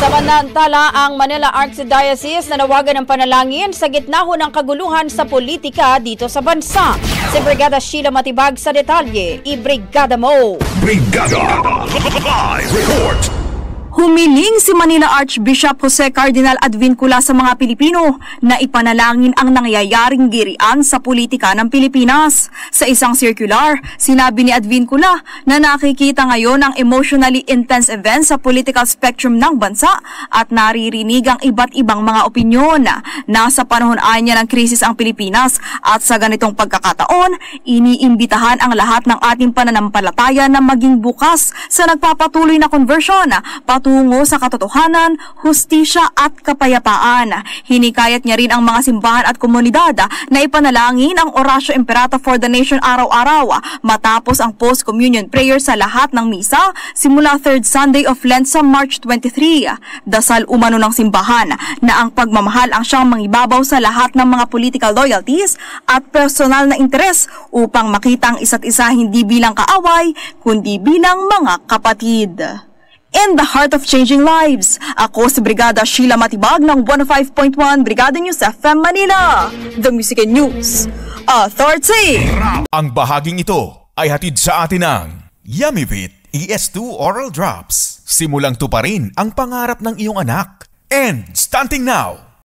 Samantala, ang Manila Archdiocese nanawagan ng panalangin sa gitna ho ng kaguluhan sa politika dito sa bansa. Si Brigada Sheila Matibag sa detalye. I-brigada mo! Brigada! Live report! Humiling si Manila Archbishop Jose Cardinal Advincula sa mga Pilipino na ipanalangin ang nangyayaring girian sa politika ng Pilipinas. Sa isang circular, sinabi ni Advincula na nakikita ngayon ang emotionally intense events sa political spectrum ng bansa at naririnig ang iba't ibang mga opinyon. Nasa panahon niya ng krisis ang Pilipinas at sa ganitong pagkakataon, iniimbitahan ang lahat ng ating pananampalataya na maging bukas sa nagpapatuloy na conversion patungo sa katotohanan, hustisya at kapayapaan. Hinikayat niya rin ang mga simbahan at komunidad na ipanalangin ang Oratio Imperata for the Nation araw-araw matapos ang post-communion prayer sa lahat ng misa simula 3rd Sunday of Lent sa March 23. Dasal umano ng simbahan na ang pagmamahal ang siyang mangibabaw sa lahat ng mga political loyalties at personal na interes upang makita ang isa't isa hindi bilang kaaway kundi bilang mga kapatid. In the heart of changing lives, ako si Brigada Sheila Matibag ng 105.1 Brigada News FM Manila, The Music and News Authority. Ang bahaging ito ay hatid sa atin ng Yummyvit ES2 Oral Drops. Simulang tuparin ang pangarap ng iyong anak. And stunting now,